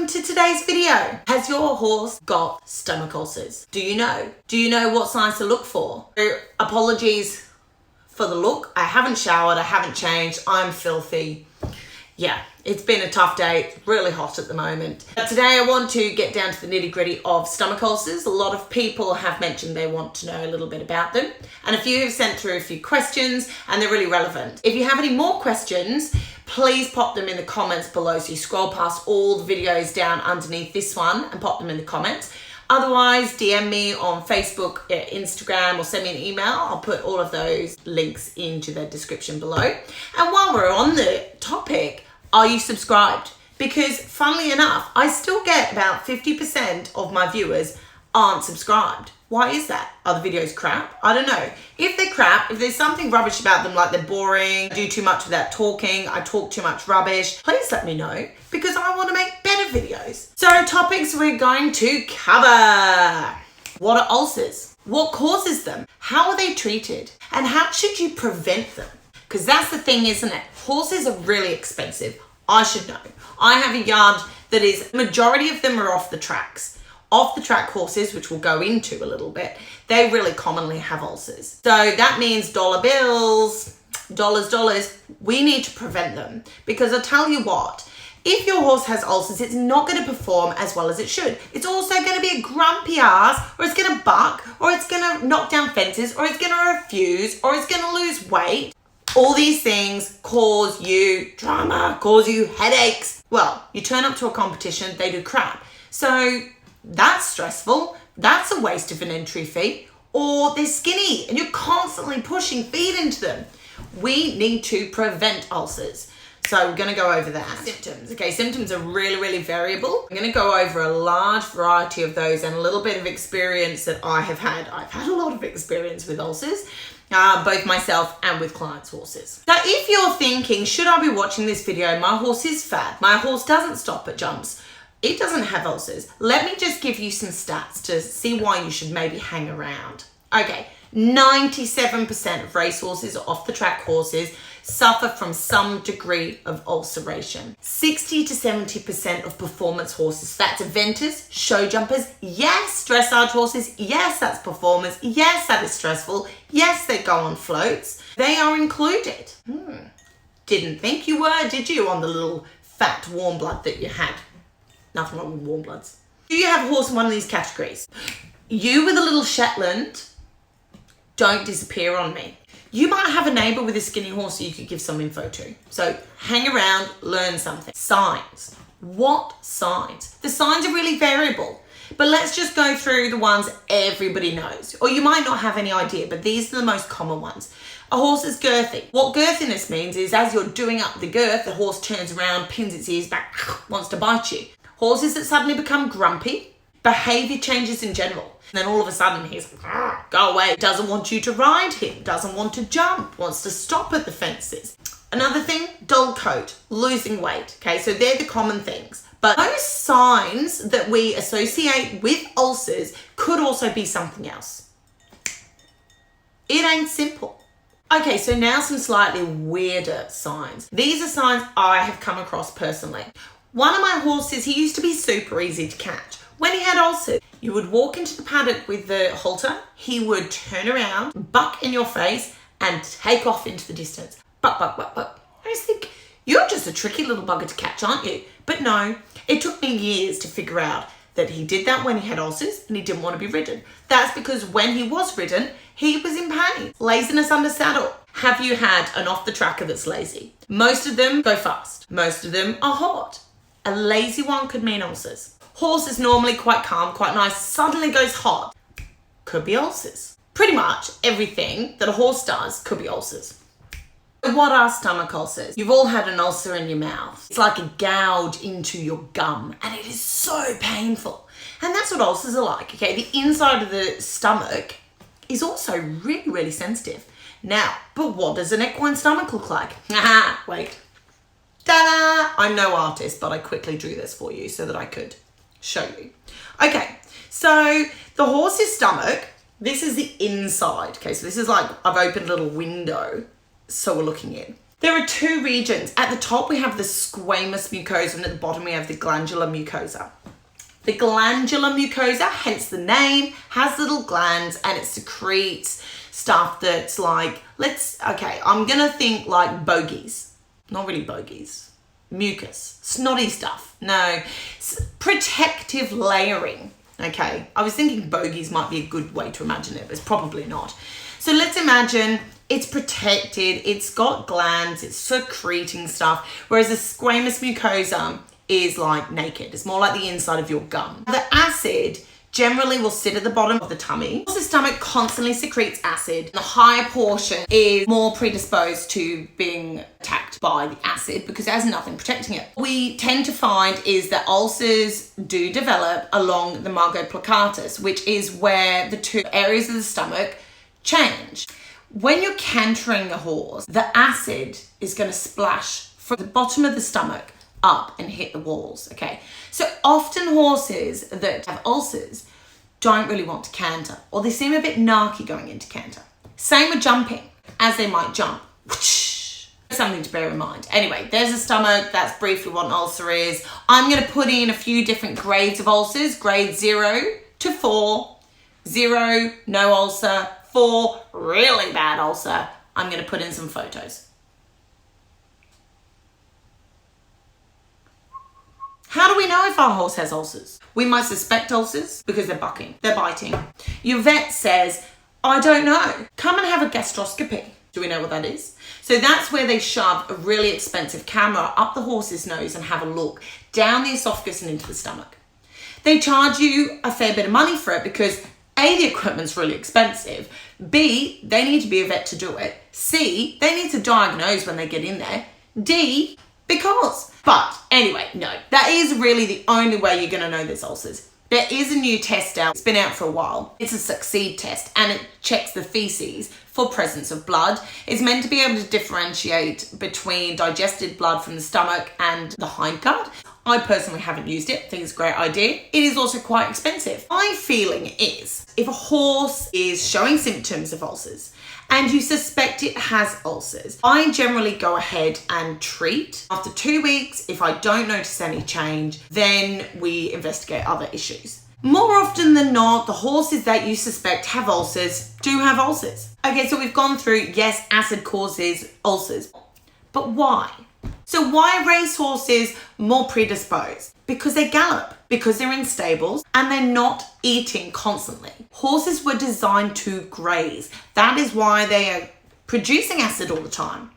welcome to today's video. Has your horse got stomach ulcers? Do you know? Do you know what signs to look for? Apologies for the look. I haven't showered, I haven't changed, I'm filthy. Yeah, it's been a tough day. It's really hot at the moment. But today I want to get down to the nitty-gritty of stomach ulcers. A lot of people have mentioned they want to know a little bit about them. And a few have sent through a few questions and they're really relevant. If you have any more questions, please pop them in the comments below. So you scroll past all the videos down underneath this one and pop them in the comments. Otherwise, DM me on Facebook, Instagram, or send me an email. I'll put all of those links into the description below. And while we're on the topic, are you subscribed? Because funnily enough, I still get about 50% of my viewers aren't subscribed. Why is that? Are the videos crap? I don't know. If they're crap, if there's something rubbish about them, like they're boring, I do too much without talking, I talk too much rubbish, please let me know because I want to make better videos. So topics we're going to cover. What are ulcers? What causes them? How are they treated? And how should you prevent them? Because that's the thing, isn't it? Horses are really expensive. I should know. I have a yard that is, majority of them are off the tracks. Off the track horses, which we'll go into a little bit, they really commonly have ulcers. So that means dollar bills, dollars, we need to prevent them. Because I'll tell you what, if your horse has ulcers, it's not going to perform as well as it should. It's also going to be a grumpy ass, or it's going to buck, or it's going to knock down fences, or it's going to refuse, or it's going to lose weight. All these things cause you drama, cause you headaches. Well, you turn up to a competition, they do crap. So that's stressful. That's a waste of an entry fee. Or they're skinny and you're constantly pushing feed into them. We need to prevent ulcers. So we're going to go over that. Symptoms. Okay, symptoms are really variable. I'm going to go over a large variety of those and a little bit of experience that I have had. I've had a lot of experience with ulcers. Both myself and with clients' horses. So if you're thinking, should I be watching this video? My horse is fat. My horse doesn't stop at jumps. It doesn't have ulcers. Let me just give you some stats to see why you should maybe hang around. Okay, 97% of race horses or off the track horses suffer from some degree of ulceration. 60 to 70% of performance horses, that's eventers, show jumpers, yes, dressage horses, yes, that's performance, yes, that is stressful, yes, they go on floats, they are included. Didn't think you were, did you, on the little fat warm blood that you had? Nothing wrong with warm bloods. Do you have a horse in one of these categories? You with a little Shetland, don't disappear on me. You might have a neighbor with a skinny horse that you could give some info to. So hang around, learn something. Signs. What signs? The signs are really variable, but let's just go through the ones everybody knows. Or you might not have any idea, but these are the most common ones. A horse is girthy. What girthiness means is as you're doing up the girth, the horse turns around, pins its ears back, wants to bite you. Horses that suddenly become grumpy, behavior changes in general. And then all of a sudden he's go away, doesn't want you to ride him, doesn't want to jump, wants to stop at the fences. Another thing, dull coat, losing weight. Okay, so they're the common things. But those signs that we associate with ulcers could also be something else. It ain't simple. Okay, so now some slightly weirder signs. These are signs I have come across personally. One of my horses, he used to be super easy to catch. When he had ulcers, you would walk into the paddock with the halter, he would turn around, buck in your face, and take off into the distance. Buck. I just think, you're just a tricky little bugger to catch, aren't you? But no, it took me years to figure out that he did that when he had ulcers and he didn't want to be ridden. That's because when he was ridden, he was in pain. Laziness under saddle. Have you had an off-the-tracker that's lazy? Most of them go fast. Most of them are hot. A lazy one could mean ulcers. Horse is normally quite calm, quite nice, suddenly goes hot. Could be ulcers. Pretty much everything that a horse does could be ulcers. What are stomach ulcers? You've all had an ulcer in your mouth. It's like a gouge into your gum and it is so painful. And that's what ulcers are like, okay? The inside of the stomach is also really sensitive. Now, but what does an equine stomach look like? Wait. Ta-da! I'm no artist, but I quickly drew this for you so that I could show you. Okay, so the horse's stomach, this is the inside. Okay, so this is like, I've opened a little window, so we're looking in. There are two regions. At the top, we have the squamous mucosa, and at the bottom, we have the glandular mucosa. The glandular mucosa, hence the name, has little glands and it secretes stuff that's like, I'm gonna think like bogies. Not really bogies. Mucus. Snotty stuff. No. Protective layering. Okay. I was thinking bogies might be a good way to imagine it, but it's probably not. So let's imagine it's protected, it's got glands, it's secreting stuff, whereas the squamous mucosa is like naked. It's more like the inside of your gum. The acid generally will sit at the bottom of the tummy. The stomach constantly secretes acid. The higher portion is more predisposed to being attacked by the acid because it has nothing protecting it. What we tend to find is that ulcers do develop along the margo plicatus, which is where the two areas of the stomach change. When you're cantering a horse, the acid is going to splash from the bottom of the stomach up and hit the walls, okay? So often horses that have ulcers don't really want to canter, or they seem a bit narky going into canter. Same with jumping, as they might jump. Whoosh. Something to bear in mind. Anyway, there's a stomach. That's briefly what an ulcer is. I'm going to put in a few different grades of ulcers, grade 0 to 4. 0, no ulcer. 4, really bad ulcer. I'm going to put in some photos. How do we know if our horse has ulcers? We might suspect ulcers because they're bucking, they're biting. Your vet says, I don't know. Come and have a gastroscopy. Do we know what that is? So that's where they shove a really expensive camera up the horse's nose and have a look down the esophagus and into the stomach. They charge you a fair bit of money for it because A, the equipment's really expensive. B, they need to be a vet to do it. C, they need to diagnose when they get in there. D, because. But anyway, no, that is really the only way you're going to know there's ulcers. There is a new test out. It's been out for a while. It's a Succeed test and it checks the feces for presence of blood. It's meant to be able to differentiate between digested blood from the stomach and the hindgut. I personally haven't used it. I think it's a great idea. It is also quite expensive. My feeling is if a horse is showing symptoms of ulcers and you suspect it has ulcers, I generally go ahead and treat. After 2 weeks, if I don't notice any change, then we investigate other issues. More often than not, the horses that you suspect have ulcers do have ulcers. Okay, so we've gone through, yes, acid causes ulcers, but why? So why are racehorses more predisposed? Because they gallop, because they're in stables and they're not eating constantly. Horses were designed to graze. That is why they are producing acid all the time.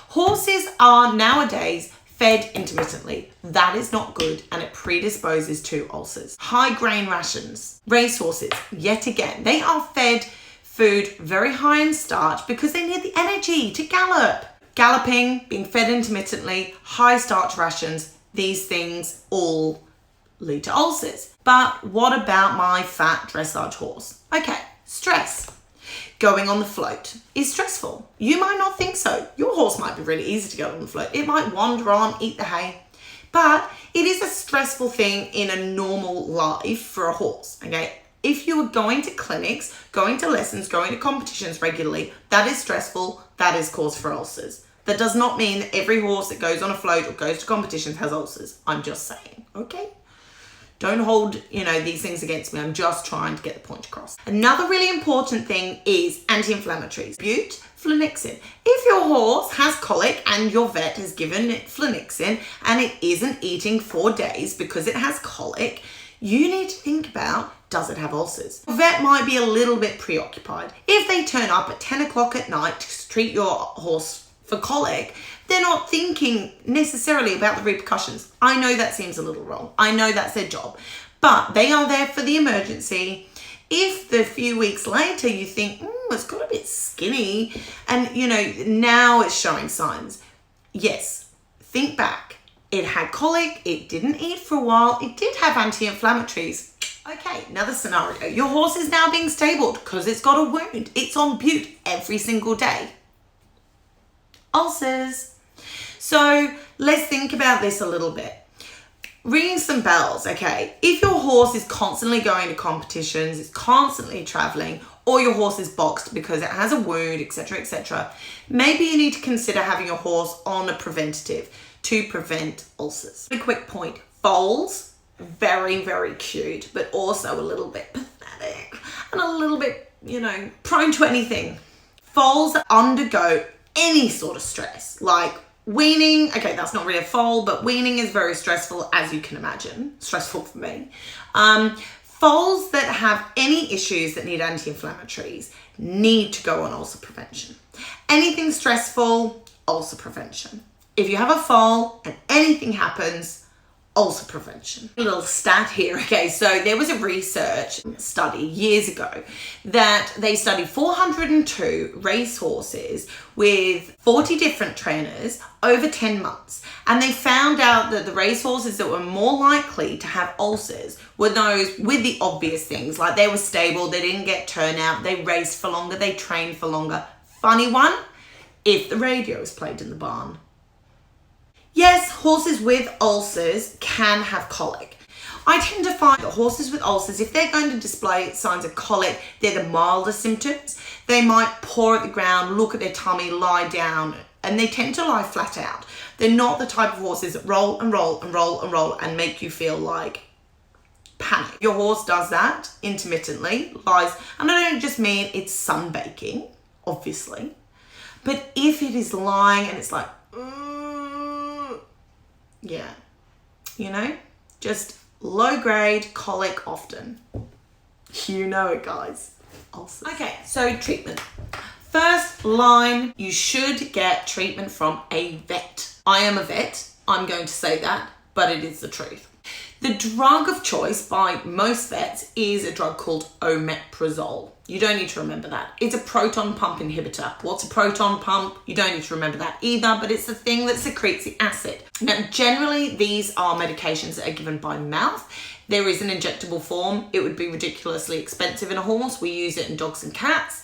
Horses are nowadays fed intermittently. That is not good and it predisposes to ulcers. High grain rations. Racehorses, yet again, they are fed food very high in starch because they need the energy to gallop. Galloping, being fed intermittently, high starch rations, these things all lead to ulcers. But what about my fat dressage horse? Okay, stress. Going on the float is stressful. You might not think so. Your horse might be really easy to go on the float. It might wander on, eat the hay. But it is a stressful thing in a normal life for a horse, okay? If you are going to clinics, going to lessons, going to competitions regularly, that is stressful, that is cause for ulcers. That does not mean that every horse that goes on a float or goes to competitions has ulcers. I'm just saying, okay? Don't hold, these things against me. I'm just trying to get the point across. Another really important thing is anti-inflammatories. Bute, flunixin. If your horse has colic and your vet has given it flunixin and it isn't eating 4 days because it has colic, you need to think about, does it have ulcers? The vet might be a little bit preoccupied. If they turn up at 10 o'clock at night to treat your horse for colic, they're not thinking necessarily about the repercussions. I know that seems a little wrong. I know that's their job, but they are there for the emergency. If the few weeks later you think, it's got a bit skinny and now it's showing signs. Yes, think back. It had colic, it didn't eat for a while, it did have anti-inflammatories. Okay, another scenario. Your horse is now being stabled because it's got a wound. It's on bute every single day. Ulcers. So let's think about this a little bit. ringing some bells, okay? If your horse is constantly going to competitions, it's constantly traveling, or your horse is boxed because it has a wound, etc., maybe you need to consider having your horse on a preventative to prevent ulcers. A quick point, foals, very, very cute, but also a little bit pathetic and a little bit, prone to anything. Foals undergo any sort of stress, like weaning. Okay, that's not really a foal, but weaning is very stressful, as you can imagine. Stressful for me. Foals that have any issues that need anti-inflammatories need to go on ulcer prevention. Anything stressful, ulcer prevention. If you have a foal and anything happens, ulcer prevention. A little stat here, okay, so there was a research study years ago that they studied 402 racehorses with 40 different trainers over 10 months, and they found out that the racehorses that were more likely to have ulcers were those with the obvious things, like they were stable, they didn't get turnout, they raced for longer, they trained for longer. Funny one, if the radio is played in the barn. Yes, horses with ulcers can have colic. I tend to find that horses with ulcers, if they're going to display signs of colic, they're the milder symptoms. They might paw at the ground, look at their tummy, lie down, and they tend to lie flat out. They're not the type of horses that roll and roll and roll and roll and make you feel like panic. Your horse does that intermittently, lies, and I don't just mean it's sunbaking, obviously, but if it is lying and it's like, yeah, just low grade colic often. You know it, guys. Ulcers. Okay, so treatment. First line, you should get treatment from a vet. I am a vet, I'm going to say that, but it is the truth. The drug of choice by most vets is a drug called omeprazole. You don't need to remember that. It's a proton pump inhibitor. What's a proton pump? You don't need to remember that either, but it's the thing that secretes the acid. Now, generally, these are medications that are given by mouth. There is an injectable form. It would be ridiculously expensive in a horse. We use it in dogs and cats,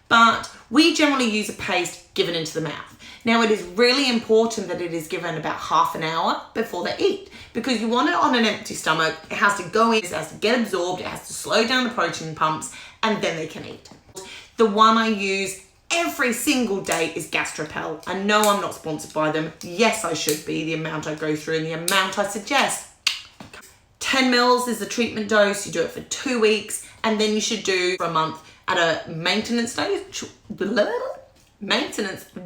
but we generally use a paste given into the mouth. Now, it is really important that it is given about half an hour before they eat, because you want it on an empty stomach. It has to go in, it has to get absorbed, it has to slow down the protein pumps, and then they can eat. The one I use every single day is GastroAid. I know I'm not sponsored by them. Yes, I should be, the amount I go through and the amount I suggest. 10 mils is the treatment dose. You do it for 2 weeks, and then you should do for a month at a maintenance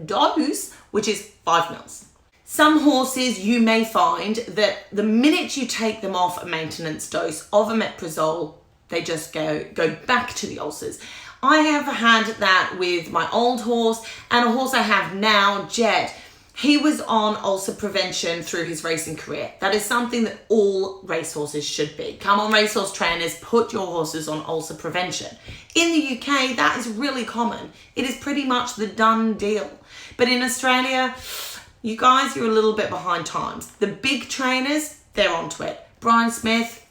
dose, which is 5 mils. Some horses, you may find that the minute you take them off a maintenance dose of omeprazole, they just go back to the ulcers. I have had that with my old horse and a horse I have now, Jed. He was on ulcer prevention through his racing career. That is something that all racehorses should be. Come on, racehorse trainers, put your horses on ulcer prevention. In the UK, that is really common. It is pretty much the done deal. But in Australia, you guys, you're a little bit behind times. The big trainers, they're onto it. Brian Smith,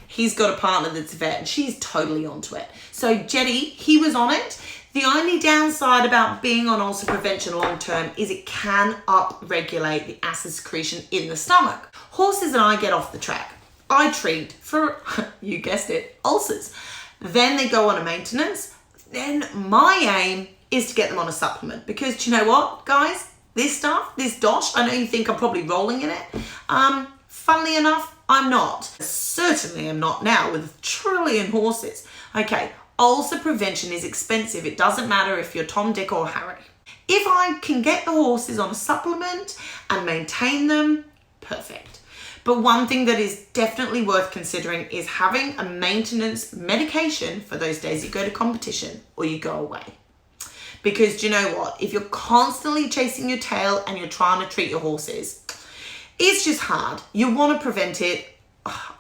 he's got a partner that's a vet and she's totally onto it. So Jeddy, he was on it. The only downside about being on ulcer prevention long term is it can up-regulate the acid secretion in the stomach. Horses that I get off the track, I treat for, you guessed it, ulcers. Then they go on a maintenance. Then my aim is to get them on a supplement, because do you know what, guys? This stuff, this dosh, I know you think I'm probably rolling in it. Funnily enough, I'm not. Certainly am not now with 1 trillion horses. Okay, ulcer prevention is expensive. It doesn't matter if you're Tom, Dick or Harry. If I can get the horses on a supplement and maintain them, perfect. But one thing that is definitely worth considering is having a maintenance medication for those days you go to competition or you go away. Because do you know what? If you're constantly chasing your tail and you're trying to treat your horses, it's just hard. You want to prevent it.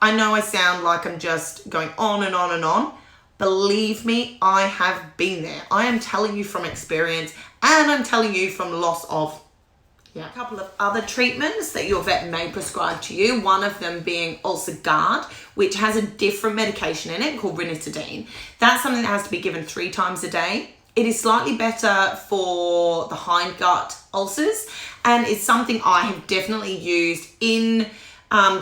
I know I sound like I'm just going on and on and on. Believe me, I have been there. I am telling you from experience, and I'm telling you from loss of a couple of other treatments that your vet may prescribe to you. One of them being ULCERS, which has a different medication in it called ranitidine. That's something that has to be given 3 times a day. It is slightly better for the hindgut ulcers, and it's something I have definitely used in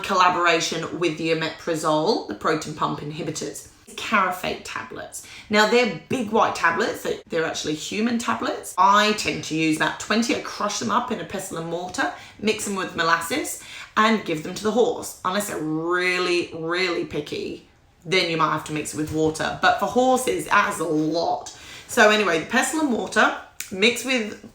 collaboration with the omeprazole, the proton pump inhibitors. Caraphate tablets. Now they're big white tablets, they're actually human tablets. I tend to use about 20, I crush them up in a pestle and mortar, mix them with molasses and give them to the horse. Unless they're really, really picky, then you might have to mix it with water. But for horses, it adds a lot. So anyway, the pestle and mortar mixed with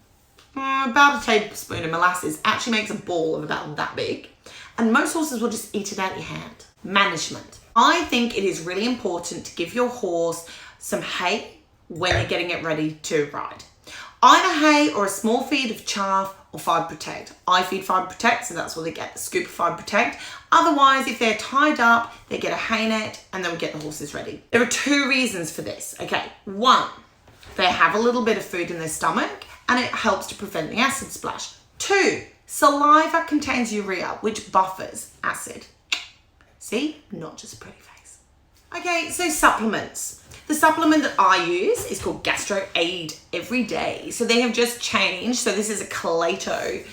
about a tablespoon of molasses actually makes a ball of about that big. And most horses will just eat it out of your hand. Management. I think it is really important to give your horse some hay when you're getting it ready to ride. Either hay or a small feed of chaff or Fibre Protect. I feed Fibre Protect, so that's what they get, the scoop of Fibre Protect. Otherwise, if they're tied up, they get a hay net and they'll get the horses ready. There are 2 reasons for this, okay? 1, they have a little bit of food in their stomach and it helps to prevent the acid splash. 2, saliva contains urea, which buffers acid. See, not just a pretty face. Okay, so supplements. The supplement that I use is called GastroAid Every Day. So they have just changed. So this is a Kelato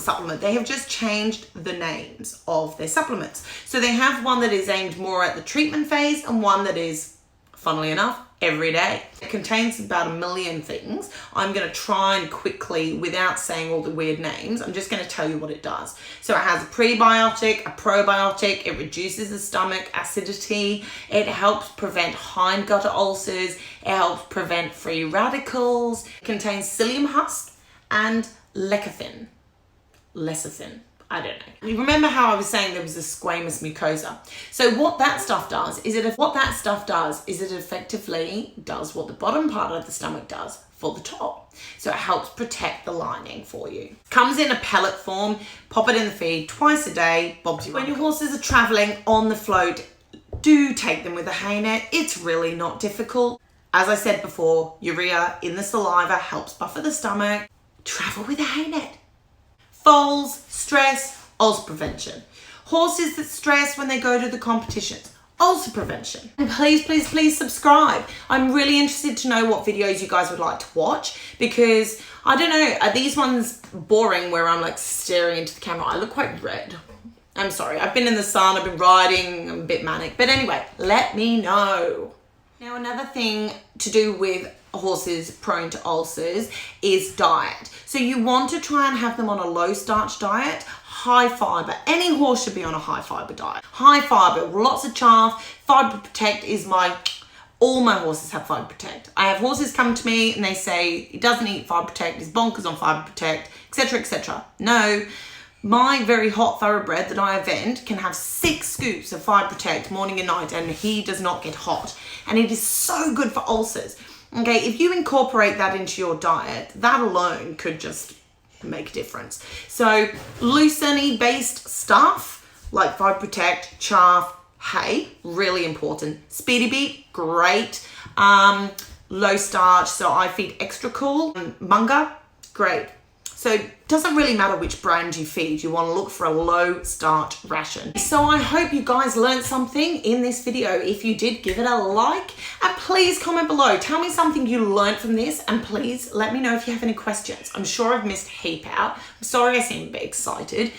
supplement. They have just changed the names of their supplements. So they have one that is aimed more at the treatment phase and one that is, funnily enough, every day. It contains about 1 million things. I'm going to try and quickly, without saying all the weird names, I'm just going to tell you what it does. So it has a prebiotic, a probiotic, it reduces the stomach acidity, it helps prevent hindgut ulcers, it helps prevent free radicals, it contains psyllium husk and lecithin. I don't know. You remember how I was saying there was a squamous mucosa? So what that stuff does is it effectively does what the bottom part of the stomach does for the top. So it helps protect the lining for you. Comes in a pellet form, pop it in the feed twice a day. When your horses are traveling on the float, do take them with a hay net. It's really not difficult. As I said before, urea in the saliva helps buffer the stomach. Travel with a hay net. Foals, stress, ulcer prevention. Horses that stress when they go to the competitions, ulcer prevention. And please subscribe. I'm really interested to know what videos you guys would like to watch because, I don't know, are these ones boring where I'm like staring into the camera? I look quite red. I'm sorry, I've been in the sun, I've been riding, I'm a bit manic. But anyway, let me know. Now another thing to do with horses prone to ulcers is diet. So you want to try and have them on a low starch diet, high fiber. Any horse should be on a high fiber diet. High fiber, lots of chaff. Fibre Protect is all my horses have Fibre Protect. I have horses come to me and they say, he doesn't eat Fibre Protect, he's bonkers on Fibre Protect, etc., etc. No, my very hot thoroughbred that I event can have 6 scoops of Fibre Protect morning and night and he does not get hot. And it is so good for ulcers. Okay, if you incorporate that into your diet, that alone could just make a difference. So lucerne-based stuff like Fibre Protect, chaff, hay, really important. Speedy Beet, great. Low starch, so I feed Extra Cool. Munga, great. So it doesn't really matter which brand you feed, you want to look for a low starch ration. So I hope you guys learned something in this video. If you did, give it a like and please comment below. Tell me something you learned from this and please let me know if you have any questions. I'm sure I've missed a heap out. I'm sorry I seem a bit excited.